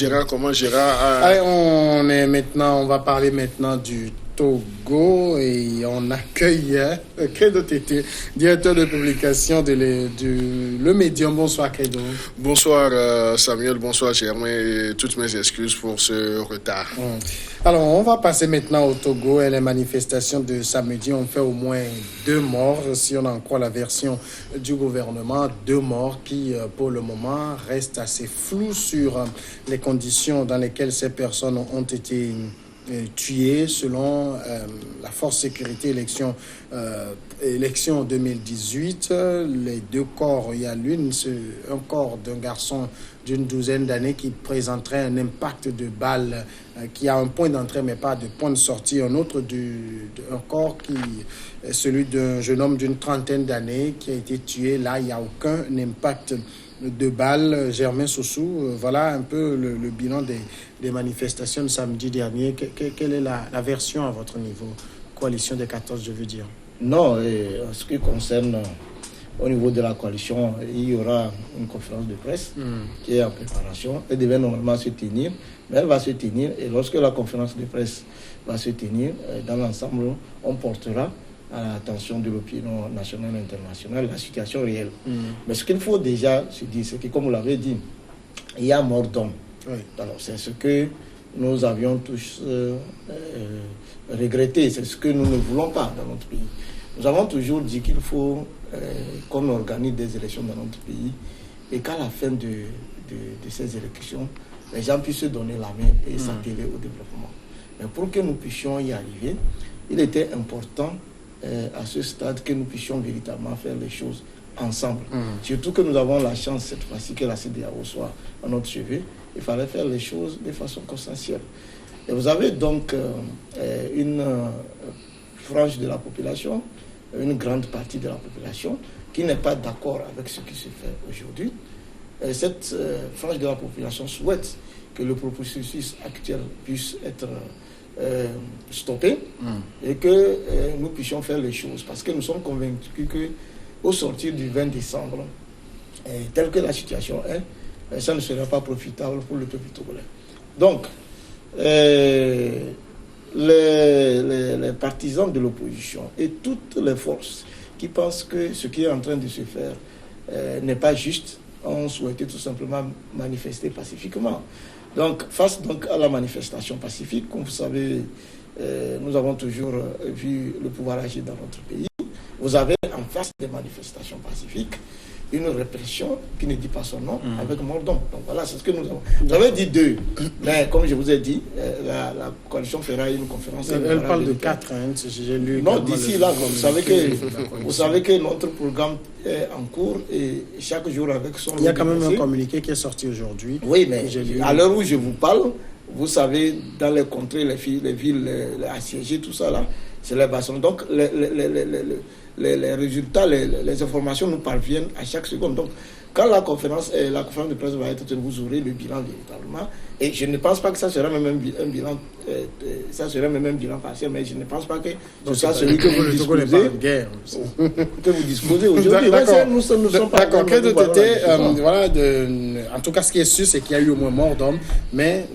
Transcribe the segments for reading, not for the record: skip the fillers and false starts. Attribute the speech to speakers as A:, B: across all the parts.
A: Gérard, comment Gérard
B: Allez, on va parler maintenant du Togo et on accueille Credo Tété, directeur de publication de Le Médium. Bonsoir Credo.
A: Bonsoir Samuel, bonsoir Germain et toutes mes excuses pour ce retard.
B: Alors on va passer maintenant au Togo et les manifestations de samedi ont fait au moins 2 morts, si on en croit la version du gouvernement, 2 morts qui pour le moment restent assez floues sur les conditions dans lesquelles ces personnes ont été tués selon la force sécurité élection 2018. Les 2 corps, il y a un corps d'un garçon d'une 12aine d'années qui présenterait un impact de balle qui a un point d'entrée mais pas de point de sortie. Un autre un corps qui est celui d'un jeune homme d'une 30aine d'années qui a été tué. Là, il n'y a aucun impact de balles. Germain Soussou, voilà un peu le bilan des manifestations de samedi dernier. Quelle est la version à votre niveau? Coalition des 14, je veux dire.
C: Non, en ce qui concerne au niveau de la coalition, il y aura une conférence de presse qui est en préparation. Elle devait normalement se tenir, mais elle va se tenir. Et lorsque la conférence de presse va se tenir, dans l'ensemble, on portera à l'attention de l'opinion nationale et internationale la situation réelle. Mais ce qu'il faut déjà se dire, c'est que, comme vous l'avez dit, il y a mort d'homme. Oui. Alors, c'est ce que nous avions tous regretté, c'est ce que nous ne voulons pas dans notre pays. Nous avons toujours dit qu'il faut qu'on organise des élections dans notre pays et qu'à la fin de ces élections, les gens puissent se donner la main et s'atteler au développement. Mais pour que nous puissions y arriver, il était important à ce stade que nous puissions véritablement faire les choses ensemble. Surtout que nous avons la chance cette fois-ci que la CEDEAO soit à notre chevet. Il fallait faire les choses de façon consensuelle. Et vous avez donc une frange de la population, une grande partie de la population qui n'est pas d'accord avec ce qui se fait aujourd'hui. Cette frange de la population souhaite que le processus actuel puisse être stoppé et que nous puissions faire les choses. Parce que nous sommes convaincus qu'au sortir du 20 décembre, telle que la situation est, ça ne sera pas profitable pour le peuple togolais. Donc, les partisans de l'opposition et toutes les forces qui pensent que ce qui est en train de se faire n'est pas juste ont souhaité tout simplement manifester pacifiquement. Donc, face donc à la manifestation pacifique, comme vous savez, nous avons toujours vu le pouvoir agir dans notre pays. Vous avez en face des manifestations pacifiques une répression qui ne dit pas son nom avec mort d'homme. Donc voilà, c'est ce que nous avons. J'avais dit 2, mais comme je vous ai dit, la coalition fera une conférence.
B: Elle parle de 4, hein, j'ai lu.
C: Non, d'ici là, vous savez que notre programme est en cours et chaque jour avec son...
B: Il y a quand même un communiqué qui est sorti aujourd'hui.
C: Oui, mais à l'heure où je vous parle, vous savez, dans les contrées, les villes assiégées, tout ça là, c'est les bassins. Donc les résultats, les informations nous parviennent à chaque seconde. Donc, quand la conférence de presse va être, vous aurez le bilan véritablement. Et je ne pense pas que ça sera même un bilan, partiel, mais je ne pense pas que ce soit celui que vous disposez aujourd'hui.
B: D'accord.
C: Nous sommes pas
B: d'accord. En tout cas, ce qui est sûr, c'est qu'il y a eu au moins mort d'hommes, mais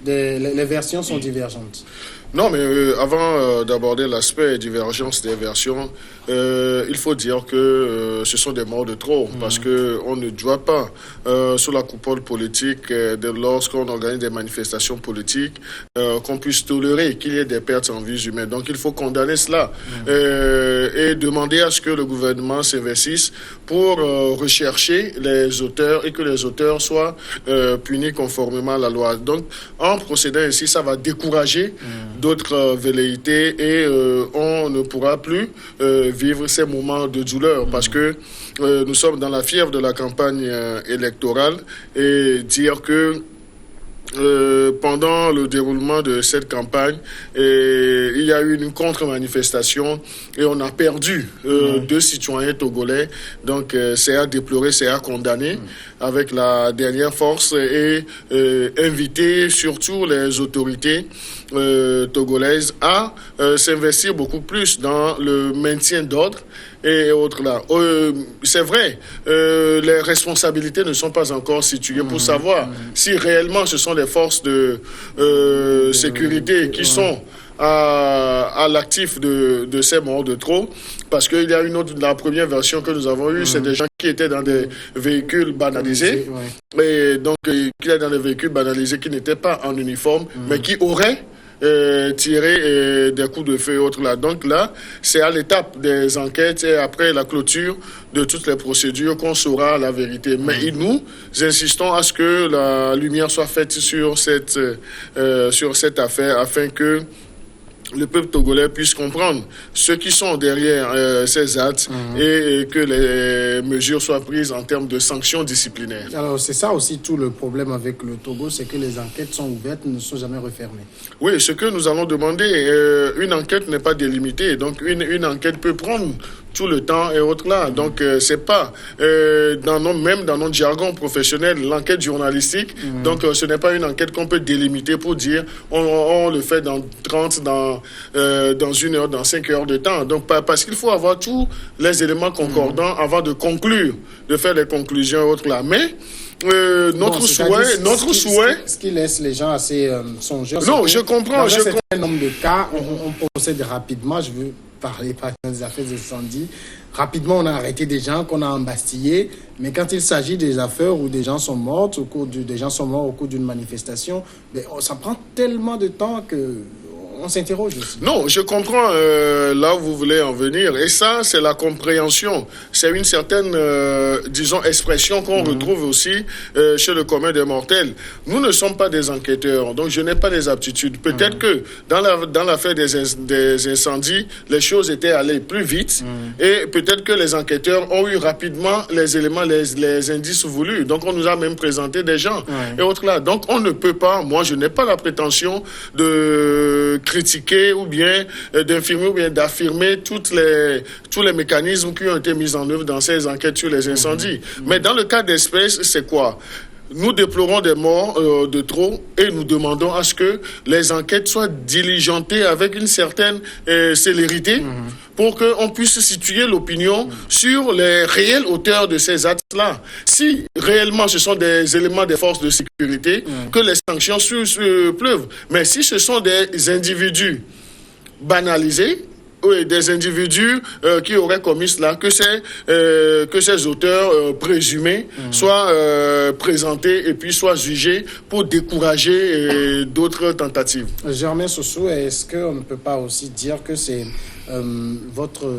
B: les versions sont divergentes.
A: Non, mais avant d'aborder l'aspect divergence des versions, il faut dire que ce sont des morts de trop, parce que on ne doit pas, sous la coupole politique, lorsqu'on organise des manifestations politiques, qu'on puisse tolérer qu'il y ait des pertes en vies humaines. Donc, il faut condamner cela et demander à ce que le gouvernement s'investisse pour rechercher les auteurs et que les auteurs soient punis conformément à la loi. Donc, en procédant ainsi, ça va décourager d'autres velléités et on ne pourra plus vivre ces moments de douleur parce que nous sommes dans la fièvre de la campagne électorale et dire que pendant le déroulement de cette campagne, il y a eu une contre-manifestation et on a perdu 2 citoyens togolais. Donc c'est à déplorer, c'est à condamner avec la dernière force et inviter surtout les autorités togolaises à s'investir beaucoup plus dans le maintien d'ordre et autres là. C'est vrai, les responsabilités ne sont pas encore situées pour savoir si réellement ce sont les forces de sécurité qui sont à l'actif de ces morts de trop, parce qu'il y a la première version que nous avons eue, c'est des gens qui étaient dans des véhicules banalisés, et donc qui étaient dans des véhicules banalisés qui n'étaient pas en uniforme, mais qui auraient tiré des coups de feu et autres là. Donc là, c'est à l'étape des enquêtes et après la clôture de toutes les procédures qu'on saura la vérité. Mais nous insistons à ce que la lumière soit faite sur cette affaire afin que le peuple togolais puisse comprendre ceux qui sont derrière ces actes et que les mesures soient prises en termes de sanctions disciplinaires.
B: Alors, c'est ça aussi tout le problème avec le Togo, c'est que les enquêtes sont ouvertes, ne sont jamais refermées.
A: Oui, ce que nous allons demander, une enquête n'est pas délimitée, donc une enquête peut prendre tout le temps et autres là. Donc, c'est pas, même dans notre jargon professionnel, l'enquête journalistique, donc ce n'est pas une enquête qu'on peut délimiter pour dire on le fait dans 30, dans 1 heure, dans 5 heures de temps. Donc, parce qu'il faut avoir tous les éléments concordants avant de conclure, de faire des conclusions et autres là. Mais, notre souhait...
B: Ce qui laisse les gens assez songeurs.
A: Non, je comprends.
B: Dans un certain nombre de cas, on procède rapidement. Je veux parler par exemple des affaires d'incendie. Rapidement, on a arrêté des gens qu'on a embastillés. Mais quand il s'agit des affaires où des gens sont morts au cours d'une manifestation, ça prend tellement de temps que on s'interroge aussi.
A: Non, je comprends là où vous voulez en venir. Et ça, c'est la compréhension. C'est une certaine, expression qu'on retrouve aussi chez le commun des mortels. Nous ne sommes pas des enquêteurs, donc je n'ai pas les aptitudes. Peut-être que dans l'affaire des incendies, les choses étaient allées plus vite et peut-être que les enquêteurs ont eu rapidement les éléments, les indices voulus. Donc, on nous a même présenté des gens et autres là. Donc, on ne peut pas, moi, je n'ai pas la prétention de critiquer ou bien d'infirmer ou bien d'affirmer tous les mécanismes qui ont été mis en œuvre dans ces enquêtes sur les incendies. Mais dans le cas d'espèce, c'est quoi? Nous déplorons des morts de trop et nous demandons à ce que les enquêtes soient diligentées avec une certaine célérité pour qu'on puisse situer l'opinion sur les réels auteurs de ces actes-là. Si réellement ce sont des éléments des forces de sécurité, que les sanctions pleuvent. Mais si ce sont des individus banalisés, des individus qui auraient commis cela, que ces auteurs présumés soient présentés et puis soient jugés pour décourager d'autres tentatives.
B: Germain Sossou, est-ce qu'on ne peut pas aussi dire que c'est votre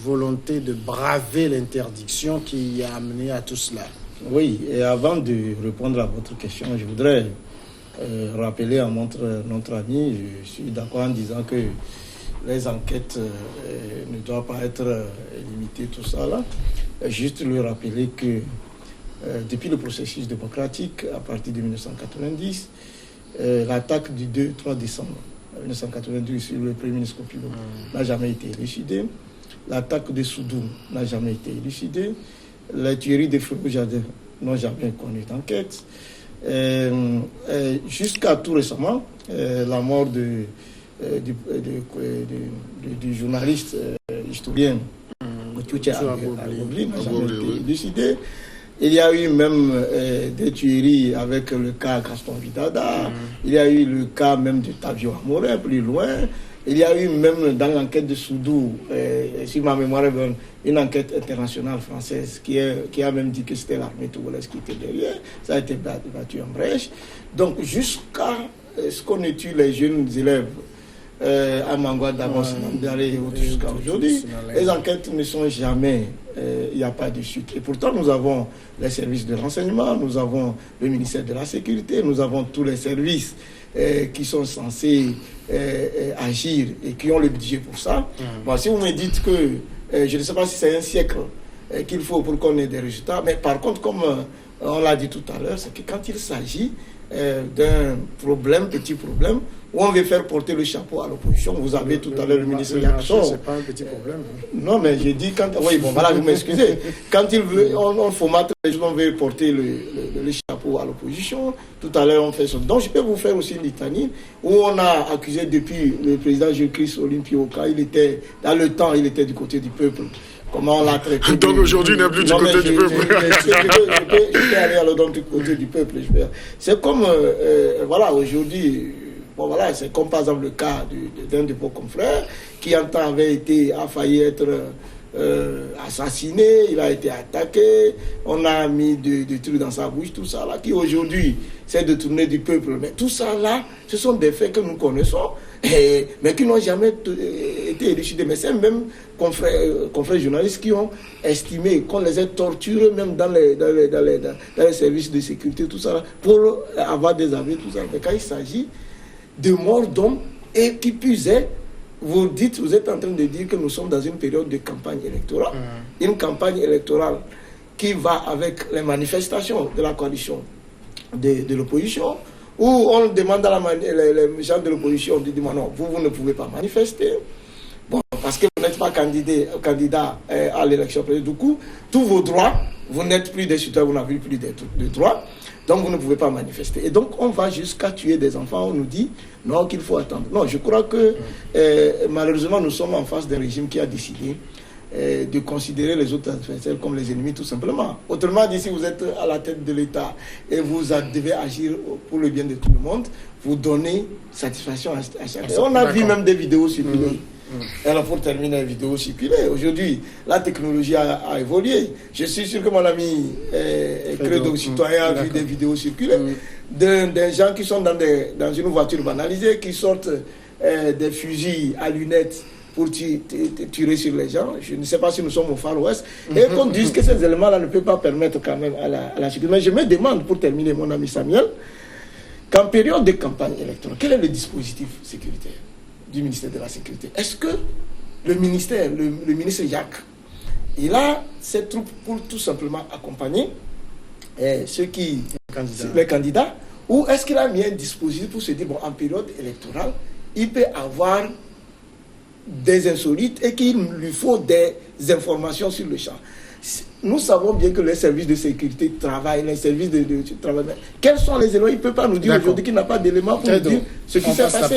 B: volonté de braver l'interdiction qui a amené à tout cela?
C: Oui, et avant de répondre à votre question, je voudrais rappeler à notre ami, je suis d'accord en disant que les enquêtes ne doivent pas être limitées, tout ça là. Juste lui rappeler que depuis le processus démocratique, à partir de 1990, l'attaque du 2-3 décembre 1992 sur le Premier ministre Kopilo n'a jamais été élucidée. L'attaque de Soudoum n'a jamais été élucidée. Les tueries de Frérot Jadin n'ont jamais connu d'enquête. Jusqu'à tout récemment, la mort du journaliste historien Tchoutia Agobli n'a jamais été élucidé. Il y a eu même des tueries avec le cas Gaston Vidada. Il y a eu le cas même de Tavio Amorin, plus loin. Il y a eu même dans l'enquête de Soudou, si ma mémoire est bonne, une enquête internationale française qui a même dit que c'était l'armée togolaise qui était derrière. Ça a été battu en brèche. Donc jusqu'à ce qu'on ait tué les jeunes élèves à Mangwa, Davos, et autres jusqu'à aujourd'hui, les enquêtes ne sont jamais, il n'y a pas de suite. Et pourtant, nous avons les services de renseignement, nous avons le ministère de la Sécurité, nous avons tous les services qui sont censés agir et qui ont le budget pour ça. Bon, si vous me dites que, je ne sais pas si c'est un siècle qu'il faut pour qu'on ait des résultats, mais par contre, comme on l'a dit tout à l'heure, c'est que quand il s'agit d'un problème, petit problème, où on veut faire porter le chapeau à l'opposition. Vous avez tout à l'heure le ministre Jackson.
B: C'est pas un petit problème.
C: Non, mais j'ai dit quand... Oui, bon, voilà, vous m'excusez. Quand il veut, on formate les gens, on veut porter le chapeau à l'opposition. Tout à l'heure, on fait ça. Donc, je peux vous faire aussi une litanie où on a accusé depuis le président Jésus-Christ Olympioka. Il était, dans le temps, il était du côté du peuple. comment on l'a traité.
A: Donc aujourd'hui, il n'est plus du côté du peuple.
C: Je peux aller alors du côté du peuple. C'est comme, voilà, aujourd'hui, bon, voilà, c'est comme par exemple le cas d'un de vos confrères qui en temps a failli être assassiné, il a été attaqué, on a mis des trucs dans sa bouche, tout ça là, qui aujourd'hui s'est détourné du peuple. Mais tout ça là, ce sont des faits que nous connaissons, mais qui n'ont jamais été élucidés. Mais c'est même confrères journalistes qui ont estimé qu'on les ait torturés même dans les services de sécurité, tout ça là, pour avoir des avis, tout ça. Mais quand il s'agit de morts d'hommes, et qui plus est, vous êtes en train de dire que nous sommes dans une période de campagne électorale. Une campagne électorale qui va avec les manifestations de la coalition de l'opposition, où on demande à les gens de l'opposition de dire non, vous ne pouvez pas manifester. Bon, parce que vous n'êtes pas candidat à l'élection présidentielle. Du coup, tous vos droits, vous n'êtes plus des citoyens, vous n'avez plus de droits. Donc vous ne pouvez pas manifester. Et donc on va jusqu'à tuer des enfants. On nous dit non, qu'il faut attendre. Non, je crois que malheureusement nous sommes en face d'un régime qui a décidé de considérer les autres adversaires comme les ennemis tout simplement. Autrement dit, si vous êtes à la tête de l'État et vous devez agir pour le bien de tout le monde, vous donnez satisfaction à chacun. On a vu même des vidéos circuler. Alors pour terminer, les vidéos circulées. Aujourd'hui, la technologie a évolué. Je suis sûr que mon ami Credo Citoyen a vu des vidéos circuler des gens qui sont dans une voiture banalisée, qui sortent des fusils à lunettes pour tirer sur les gens. Je ne sais pas si nous sommes au Far West. Et qu'on dise que ces éléments-là ne peuvent pas permettre quand même à la sécurité. Mais je me demande, pour terminer, mon ami Samuel, qu'en période de campagne électorale, quel est le dispositif sécuritaire du ministère de la Sécurité? Est-ce que le ministre Jacques, il a ses troupes pour tout simplement accompagner les candidats, ou est-ce qu'il a mis un dispositif pour se dire, bon, en période électorale, il peut avoir des insolites et qu'il lui faut des informations sur le champ? Nous savons bien que les services de sécurité travaillent, les services de travail. Quels sont les éléments? Il ne peut pas nous dire aujourd'hui qu'il n'a pas d'éléments pour nous dire ce qui s'est passé.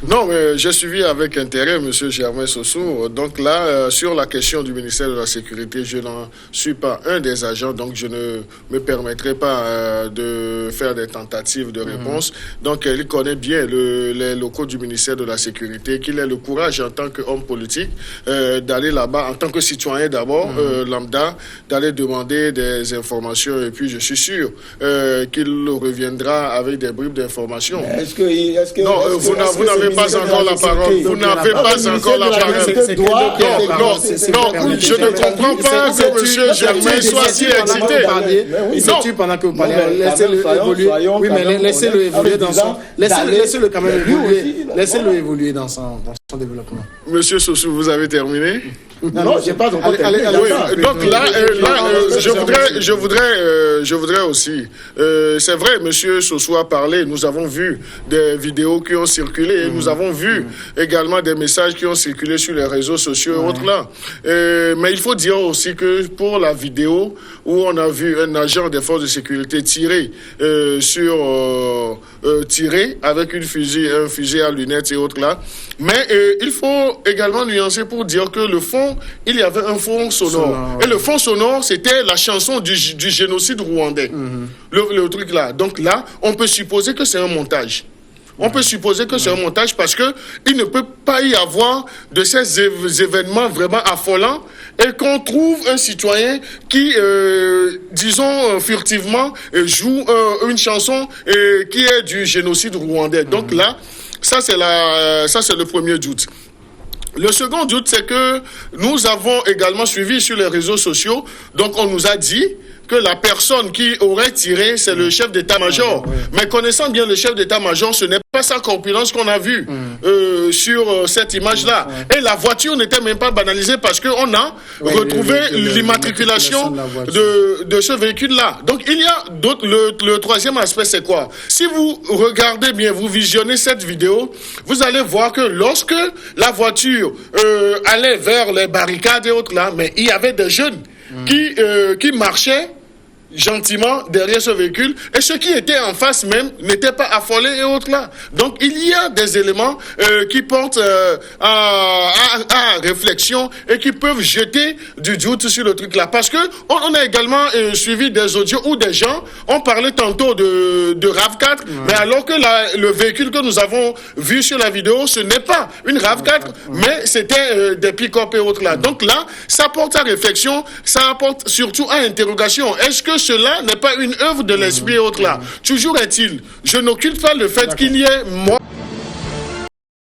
A: Non, mais j'ai suivi avec intérêt M. Germain Sossou. Donc là, sur la question du ministère de la Sécurité, je n'en suis pas un des agents, donc je ne me permettrai pas de faire des tentatives de réponse. Donc il connaît bien les locaux du ministère de la Sécurité, qu'il ait le courage en tant qu'homme politique d'aller là-bas, en tant que citoyen d'abord, lambda, d'aller demander des informations, et puis je suis sûr qu'il reviendra avec des bribes d'informations. Non, vous n'avez pas encore la parole. Vous n'avez pas encore la parole. Non, je ne comprends pas que M. Germain soit si excité.
B: Il se tue pendant que vous parlez. Laissez-le évoluer. Oui, mais laissez-le évoluer dans son... Laissez-le quand même évoluer. Laissez-le évoluer dans son développement.
A: Monsieur Sossou, vous avez terminé?
C: Non, j'ai pas encore terminé.
A: Donc là, je voudrais aussi. C'est vrai, Monsieur Sossou a parlé. Nous avons vu des vidéos qui ont circulé. Et nous avons vu également des messages qui ont circulé sur les réseaux sociaux et autres là. Mais il faut dire aussi que pour la vidéo où on a vu un agent des forces de sécurité tirer tirer avec un fusil à lunettes et autres là. Mais il faut également nuancer pour dire que le fond, il y avait un fond sonore. Et le fond sonore, c'était la chanson du génocide rwandais. Le truc là. Donc là, on peut supposer que c'est un montage. On peut supposer que c'est un montage parce que il ne peut pas y avoir de ces événements vraiment affolants et qu'on trouve un citoyen qui, disons furtivement, joue une chanson qui est du génocide rwandais. Donc là, ça c'est le premier doute. Le second doute, c'est que nous avons également suivi sur les réseaux sociaux, donc on nous a dit que la personne qui aurait tiré, c'est le chef d'état-major. Mais connaissant bien le chef d'état-major, ce n'est pas sa corpulence qu'on a vue sur cette image-là. Et la voiture n'était même pas banalisée parce qu'on a retrouvé l'immatriculation de ce véhicule-là. Donc il y a d'autres. Le troisième aspect, c'est quoi? Si vous regardez bien, vous visionnez cette vidéo, vous allez voir que lorsque la voiture allait vers les barricades et autres là, mais il y avait des jeunes qui marchaient gentiment derrière ce véhicule et ceux qui étaient en face même n'étaient pas affolés et autres là. Donc il y a des éléments qui portent à réflexion et qui peuvent jeter du doute sur le truc là. Parce que on a également suivi des audios où des gens ont parlé tantôt de RAV4, mais alors que le véhicule que nous avons vu sur la vidéo, ce n'est pas une RAV4, mais c'était des pick-up et autres là. Donc là, ça porte à réflexion, ça apporte surtout à interrogation. Est-ce que cela n'est pas une œuvre de l'esprit et autres là? Toujours est-il, je n'occulte pas le fait qu'il y ait moi.